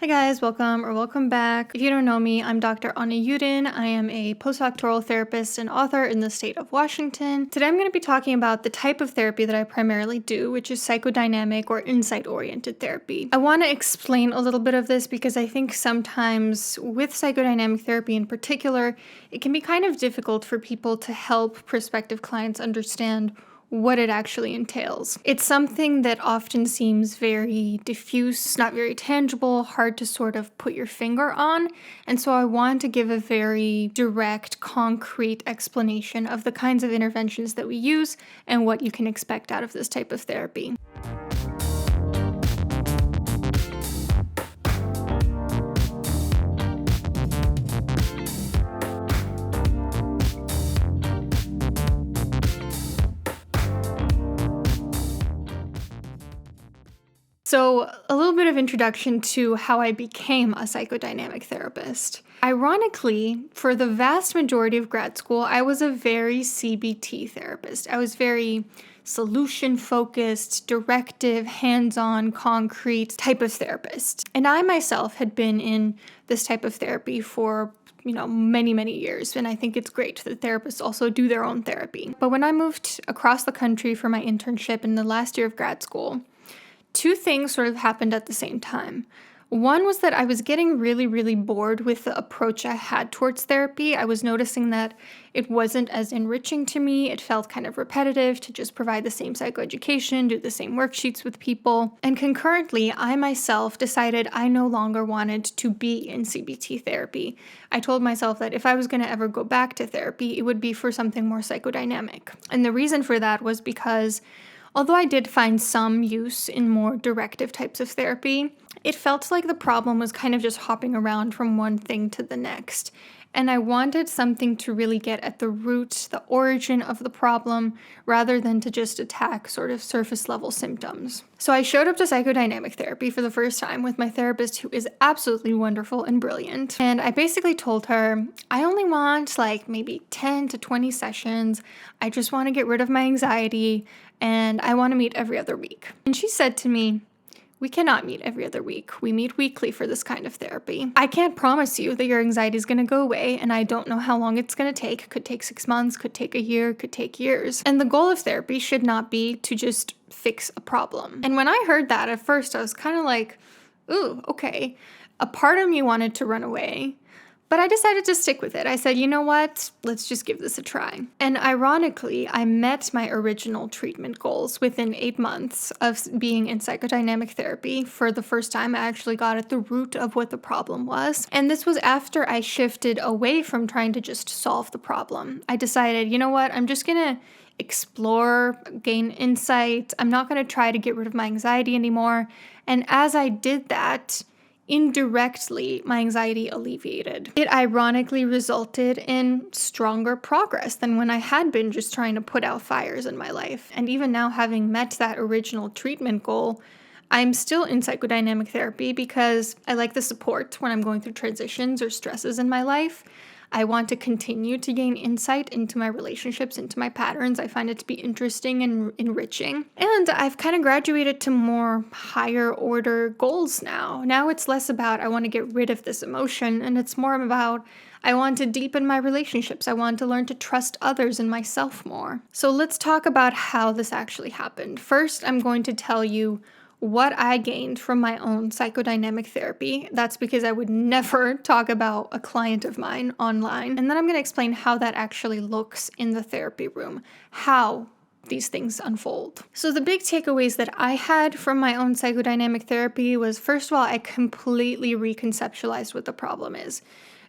Hi guys, welcome back. If you don't know me, I'm Dr. Anna Yudin. I am a postdoctoral therapist and author in the state of Washington. Today I'm going to be talking about the type of therapy that I primarily do, which is psychodynamic or insight-oriented therapy. I want to explain a little bit of this because I think sometimes with psychodynamic therapy in particular, it can be kind of difficult for people to help prospective clients understand what it actually entails. It's something that often seems very diffuse, not very tangible, hard to sort of put your finger on. And so I want to give a very direct, concrete explanation of the kinds of interventions that we use and what you can expect out of this type of therapy. So, a little bit of introduction to how I became a psychodynamic therapist. Ironically, for the vast majority of grad school, I was a very CBT therapist. I was very solution-focused, directive, hands-on, concrete type of therapist. And I myself had been in this type of therapy for many years. And I think it's great that therapists also do their own therapy. But when I moved across the country for my internship in the last year of grad school, two things sort of happened at the same time. One was that I was getting really bored with the approach I had towards therapy. I was noticing that it wasn't as enriching to me. It felt kind of repetitive to just provide the same psychoeducation, do the same worksheets with people. And concurrently, I myself decided I no longer wanted to be in CBT therapy. I told myself that if I was going to ever go back to therapy, it would be for something more psychodynamic. And the reason for that was because although I did find some use in more directive types of therapy, it felt like the problem was kind of just hopping around from one thing to the next. And I wanted something to really get at the root, the origin of the problem, rather than to just attack sort of surface level symptoms. So I showed up to psychodynamic therapy for the first time with my therapist, who is absolutely wonderful and brilliant. And I basically told her, I only want maybe 10 to 20 sessions. I just want to get rid of my anxiety and I want to meet every other week. And she said to me, we cannot meet every other week. We meet weekly for this kind of therapy. I can't promise you that your anxiety is going to go away, and I don't know how long it's going to take. Could take 6 months, could take a year, could take years. And the goal of therapy should not be to just fix a problem. And when I heard that, at first I was kind of like, ooh, okay. A part of me wanted to run away, but I decided to stick with it. I said, you know what? Let's just give this a try. And ironically, I met my original treatment goals within 8 months of being in psychodynamic therapy. For the first time, I actually got at the root of what the problem was. And this was after I shifted away from trying to just solve the problem. I decided, you know what? I'm just going to explore, gain insight. I'm not going to try to get rid of my anxiety anymore. And as I did that, indirectly, my anxiety alleviated. It ironically resulted in stronger progress than when I had been just trying to put out fires in my life. And even now, having met that original treatment goal, I'm still in psychodynamic therapy because I like the support when I'm going through transitions or stresses in my life. I want to continue to gain insight into my relationships, into my patterns. I find it to be interesting and enriching. And I've kind of graduated to more higher order goals now. Now it's less about I want to get rid of this emotion, and it's more about I want to deepen my relationships. I want to learn to trust others and myself more. So let's talk about how this actually happened. First, I'm going to tell you what I gained from my own psychodynamic therapy. That's because I would never talk about a client of mine online. And then I'm going to explain how that actually looks in the therapy room, how these things unfold. So the big takeaways that I had from my own psychodynamic therapy was, first of all, I completely reconceptualized what the problem is.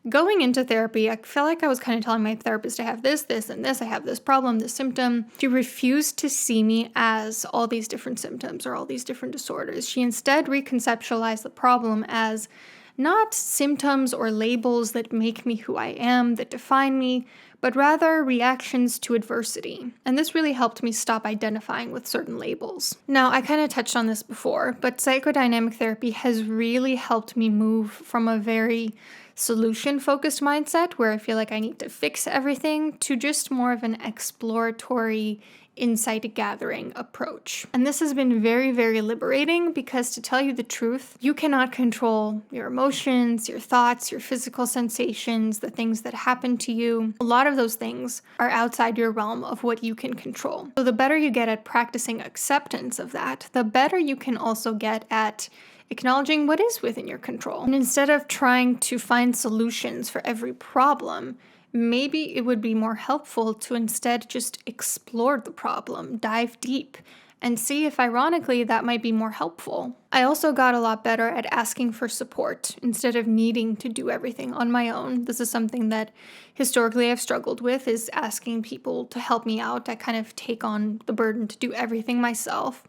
Going into therapy, I felt like I was kind of telling my therapist I have this, and this, I have this problem, this symptom. She refused to see me as all these different symptoms or all these different disorders. She instead reconceptualized the problem as not symptoms or labels that make me who I am, that define me, but rather reactions to adversity. And this really helped me stop identifying with certain labels. Now, I kind of touched on this before, but psychodynamic therapy has really helped me move from a very solution-focused mindset where I feel like I need to fix everything to just more of an exploratory, insight gathering approach. And this has been very, very liberating because, to tell you the truth, you cannot control your emotions, your thoughts, your physical sensations, the things that happen to you. A lot of those things are outside your realm of what you can control. So the better you get at practicing acceptance of that, the better you can also get at acknowledging what is within your control. And instead of trying to find solutions for every problem, maybe it would be more helpful to instead just explore the problem, dive deep, and see if ironically that might be more helpful. I also got a lot better at asking for support instead of needing to do everything on my own. This is something that historically I've struggled with, is asking people to help me out. I kind of take on the burden to do everything myself.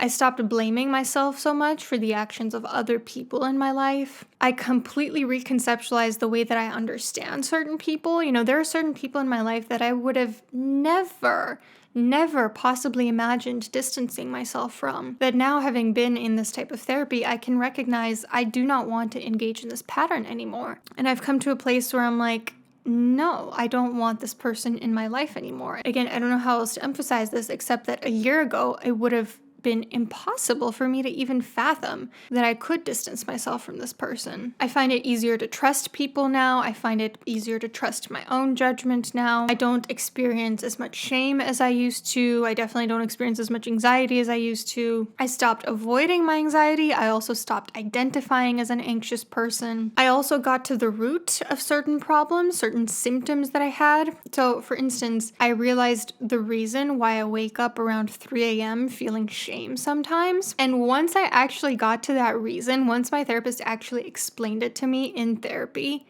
I stopped blaming myself so much for the actions of other people in my life. I completely reconceptualized the way that I understand certain people. There are certain people in my life that I would have never possibly imagined distancing myself from. That now, having been in this type of therapy, I can recognize I do not want to engage in this pattern anymore. And I've come to a place where I'm like, no, I don't want this person in my life anymore. Again, I don't know how else to emphasize this except that a year ago, it would have been impossible for me to even fathom that I could distance myself from this person. I find it easier to trust people now. I find it easier to trust my own judgment now. I don't experience as much shame as I used to. I definitely don't experience as much anxiety as I used to. I stopped avoiding my anxiety. I also stopped identifying as an anxious person. I also got to the root of certain problems, certain symptoms that I had. So, for instance, I realized the reason why I wake up around 3 a.m. feeling shame sometimes. And once I actually got to that reason, once my therapist actually explained it to me in therapy,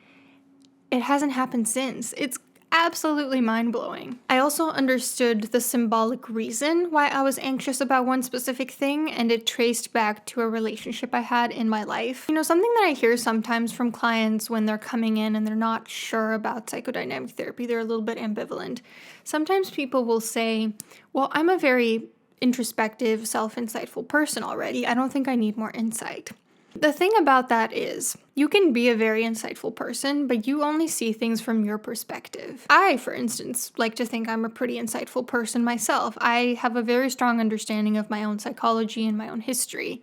it hasn't happened since. It's absolutely mind-blowing. I also understood the symbolic reason why I was anxious about one specific thing, and it traced back to a relationship I had in my life. Something that I hear sometimes from clients when they're coming in and they're not sure about psychodynamic therapy, they're a little bit ambivalent. Sometimes people will say, well, I'm a very introspective, self-insightful person already. I don't think I need more insight. The thing about that is, you can be a very insightful person, but you only see things from your perspective. I, for instance, like to think I'm a pretty insightful person myself. I have a very strong understanding of my own psychology and my own history.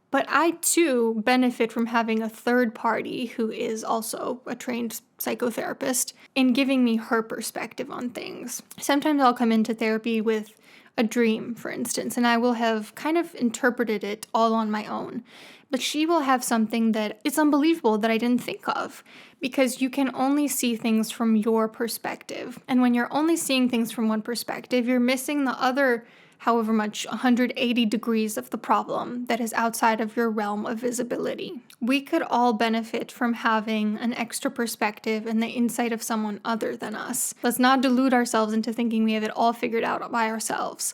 But I, too, benefit from having a third party who is also a trained psychotherapist in giving me her perspective on things. Sometimes I'll come into therapy with a dream, for instance, and I will have kind of interpreted it all on my own. But she will have something that it's unbelievable that I didn't think of, because you can only see things from your perspective. And when you're only seeing things from one perspective, you're missing the other, however much, 180 degrees of the problem that is outside of your realm of visibility. We could all benefit from having an extra perspective and the insight of someone other than us. Let's not delude ourselves into thinking we have it all figured out by ourselves.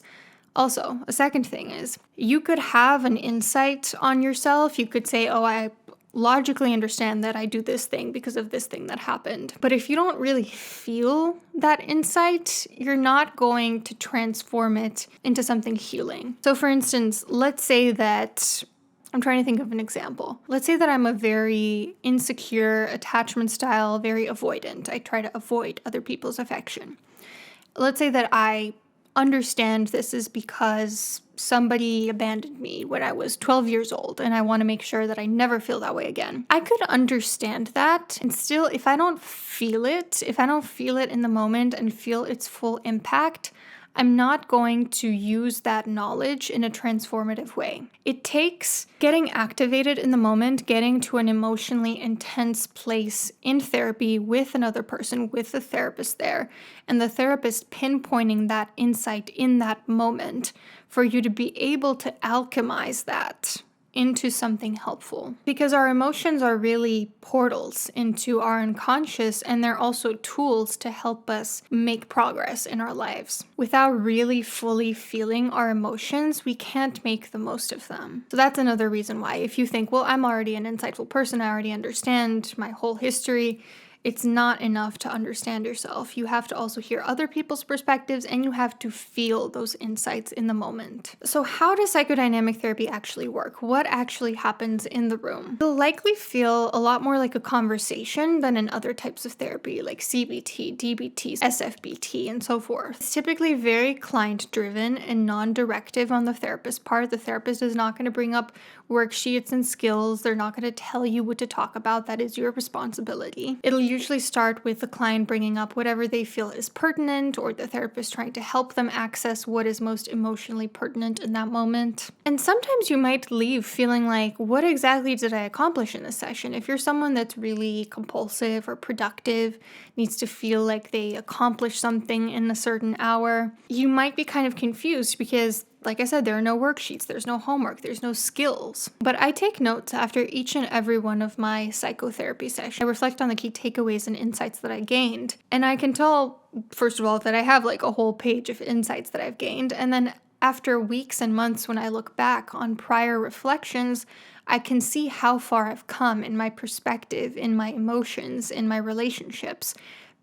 Also, a second thing is, you could have an insight on yourself. You could say, oh, I logically understand that I do this thing because of this thing that happened. But if you don't really feel that insight, you're not going to transform it into something healing. So for instance, let's say that, I'm trying to think of an example. Let's say that I'm a very insecure attachment style, very avoidant. I try to avoid other people's affection. Let's say that I understand this is because somebody abandoned me when I was 12 years old, and I want to make sure that I never feel that way again. I could understand that, and still, if I don't feel it in the moment and feel its full impact, I'm not going to use that knowledge in a transformative way. It takes getting activated in the moment, getting to an emotionally intense place in therapy with another person, with the therapist there, and the therapist pinpointing that insight in that moment for you to be able to alchemize that into something helpful. Because our emotions are really portals into our unconscious, and they're also tools to help us make progress in our lives. Without really fully feeling our emotions, we can't make the most of them. So that's another reason why, if you think, well, I'm already an insightful person, I already understand my whole history, It's not enough to understand yourself. You have to also hear other people's perspectives, and you have to feel those insights in the moment. So how does psychodynamic therapy actually work? What actually happens in the room? You'll likely feel a lot more like a conversation than in other types of therapy like CBT, DBT, SFBT, and so forth. It's typically very client-driven and non-directive on the therapist part. The therapist is not going to bring up worksheets and skills. They're not going to tell you what to talk about. That is your responsibility. It'll usually start with the client bringing up whatever they feel is pertinent, or the therapist trying to help them access what is most emotionally pertinent in that moment. And sometimes you might leave feeling like, what exactly did I accomplish in this session? If you're someone that's really compulsive or productive, needs to feel like they accomplished something in a certain hour, you might be kind of confused because, like I said, there are no worksheets, there's no homework, there's no skills. But I take notes after each and every one of my psychotherapy sessions. I reflect on the key takeaways and insights that I gained. And I can tell, first of all, that I have like a whole page of insights that I've gained. And then after weeks and months, when I look back on prior reflections, I can see how far I've come in my perspective, in my emotions, in my relationships.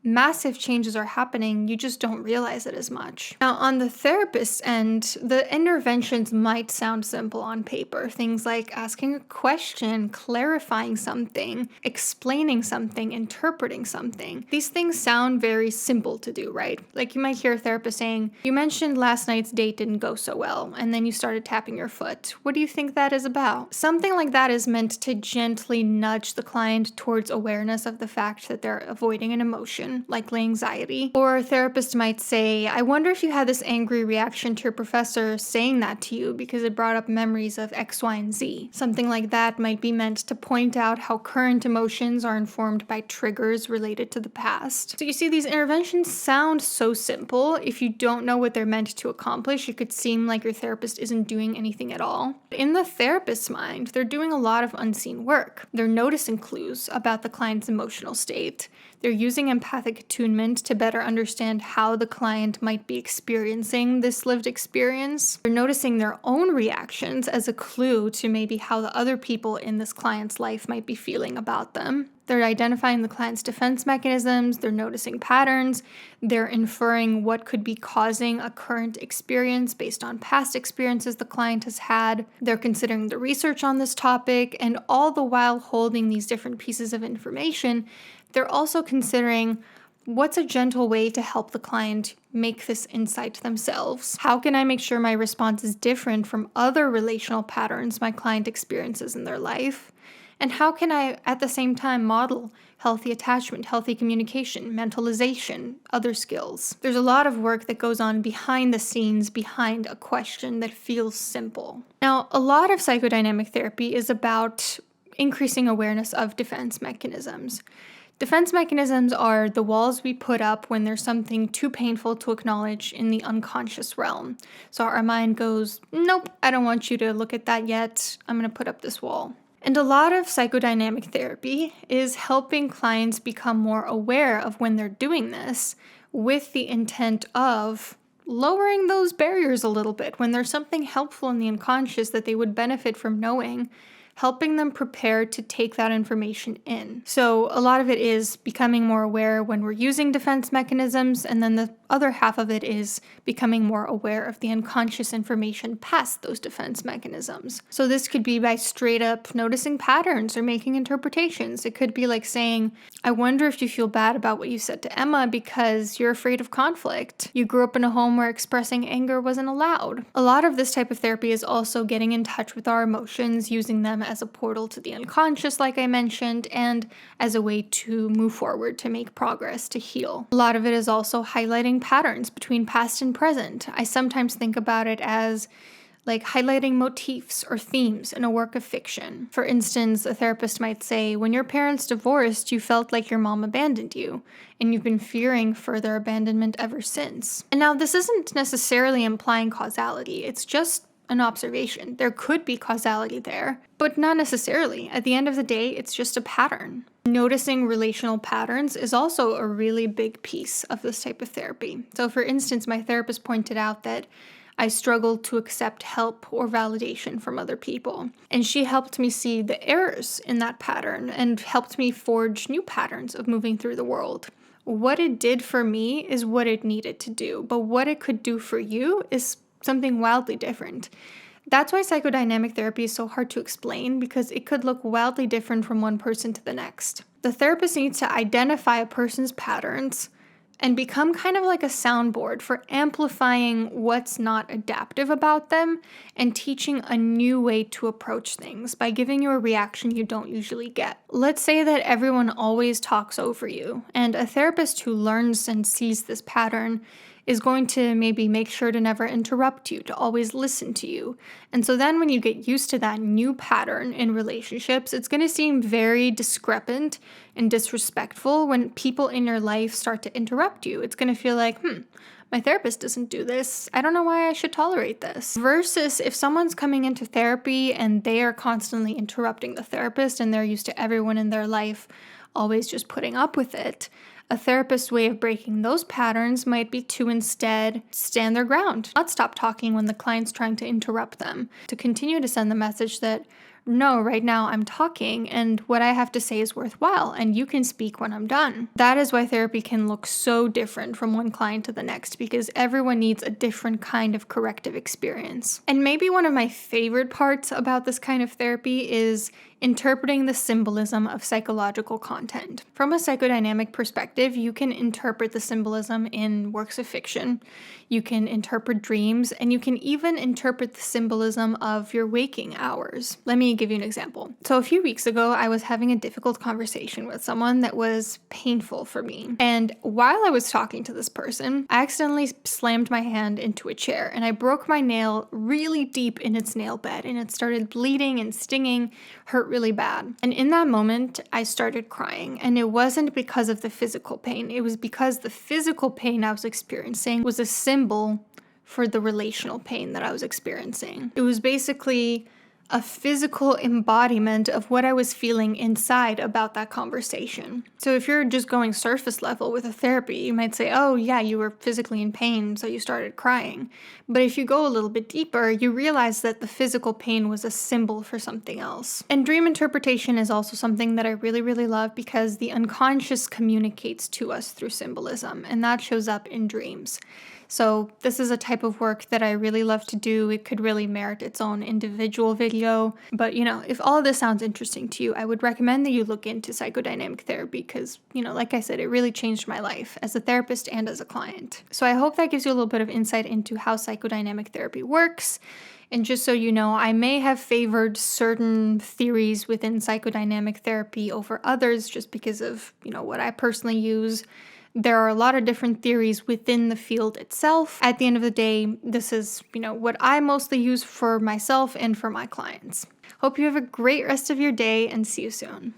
Massive changes are happening, you just don't realize it as much. Now, on the therapist's end, the interventions might sound simple on paper. Things like asking a question, clarifying something, explaining something, interpreting something. These things sound very simple to do, right? Like you might hear a therapist saying, "You mentioned last night's date didn't go so well, and then you started tapping your foot. What do you think that is about?" Something like that is meant to gently nudge the client towards awareness of the fact that they're avoiding an emotion, likely anxiety. Or a therapist might say, "I wonder if you had this angry reaction to your professor saying that to you because it brought up memories of X, Y, and Z." Something like that might be meant to point out how current emotions are informed by triggers related to the past. So you see, these interventions sound so simple. If you don't know what they're meant to accomplish, it could seem like your therapist isn't doing anything at all. In the therapist's mind, they're doing a lot of unseen work. They're noticing clues about the client's emotional state. They're using empathic attunement to better understand how the client might be experiencing this lived experience. They're noticing their own reactions as a clue to maybe how the other people in this client's life might be feeling about them. They're identifying the client's defense mechanisms, they're noticing patterns, they're inferring what could be causing a current experience based on past experiences the client has had. They're considering the research on this topic, and all the while holding these different pieces of information, they're also considering what's a gentle way to help the client make this insight themselves. How can I make sure my response is different from other relational patterns my client experiences in their life? And how can I, at the same time, model healthy attachment, healthy communication, mentalization, other skills? There's a lot of work that goes on behind the scenes, behind a question that feels simple. Now, a lot of psychodynamic therapy is about increasing awareness of defense mechanisms. Defense mechanisms are the walls we put up when there's something too painful to acknowledge in the unconscious realm. So our mind goes, "Nope, I don't want you to look at that yet. I'm going to put up this wall." And a lot of psychodynamic therapy is helping clients become more aware of when they're doing this, with the intent of lowering those barriers a little bit. When there's something helpful in the unconscious that they would benefit from knowing, helping them prepare to take that information in. So a lot of it is becoming more aware when we're using defense mechanisms, and then the other half of it is becoming more aware of the unconscious information past those defense mechanisms. So this could be by straight up noticing patterns or making interpretations. It could be like saying, "I wonder if you feel bad about what you said to Emma because you're afraid of conflict. You grew up in a home where expressing anger wasn't allowed." A lot of this type of therapy is also getting in touch with our emotions, using them as a portal to the unconscious, like I mentioned, and as a way to move forward, to make progress, to heal. A lot of it is also highlighting patterns between past and present. I sometimes think about it as like highlighting motifs or themes in a work of fiction. For instance, a therapist might say, "When your parents divorced, you felt like your mom abandoned you, and you've been fearing further abandonment ever since." And now this isn't necessarily implying causality, it's just an observation. There could be causality there, but not necessarily. At the end of the day, it's just a pattern. Noticing relational patterns is also a really big piece of this type of therapy. So for instance, my therapist pointed out that I struggled to accept help or validation from other people. And she helped me see the errors in that pattern and helped me forge new patterns of moving through the world. What it did for me is what it needed to do, but what it could do for you is something wildly different. That's why psychodynamic therapy is so hard to explain, because it could look wildly different from one person to the next. The therapist needs to identify a person's patterns and become kind of like a soundboard for amplifying what's not adaptive about them and teaching a new way to approach things by giving you a reaction you don't usually get. Let's say that everyone always talks over you, and a therapist who learns and sees this pattern is going to maybe make sure to never interrupt you, to always listen to you. And so then when you get used to that new pattern in relationships, it's going to seem very discrepant and disrespectful when people in your life start to interrupt you. It's going to feel like, my therapist doesn't do this. I don't know why I should tolerate this. Versus if someone's coming into therapy and they are constantly interrupting the therapist and they're used to everyone in their life always just putting up with it, a therapist's way of breaking those patterns might be to instead stand their ground, not stop talking when the client's trying to interrupt them, to continue to send the message that, no, right now I'm talking and what I have to say is worthwhile and you can speak when I'm done. That is why therapy can look so different from one client to the next, because everyone needs a different kind of corrective experience. And maybe one of my favorite parts about this kind of therapy is interpreting the symbolism of psychological content. From a psychodynamic perspective, you can interpret the symbolism in works of fiction, you can interpret dreams, and you can even interpret the symbolism of your waking hours. Let me give you an example. So a few weeks ago, I was having a difficult conversation with someone that was painful for me. And while I was talking to this person, I accidentally slammed my hand into a chair and I broke my nail really deep in its nail bed, and it started bleeding and stinging, hurt really bad. And in that moment, I started crying, and it wasn't because of the physical pain. It was because the physical pain I was experiencing was a symbol for the relational pain that I was experiencing. It was basically a physical embodiment of what I was feeling inside about that conversation. So if you're just going surface level with a therapy, you might say, oh yeah, you were physically in pain, so you started crying. But if you go a little bit deeper, you realize that the physical pain was a symbol for something else. And dream interpretation is also something that I really, really love, because the unconscious communicates to us through symbolism, and that shows up in dreams. So this is a type of work that I really love to do. It could really merit its own individual video. But, if all of this sounds interesting to you, I would recommend that you look into psychodynamic therapy because, like I said, it really changed my life as a therapist and as a client. So I hope that gives you a little bit of insight into how psychodynamic therapy works. And just so you know, I may have favored certain theories within psychodynamic therapy over others just because of, what I personally use. There are a lot of different theories within the field itself. At the end of the day, this is, what I mostly use for myself and for my clients. Hope you have a great rest of your day and see you soon.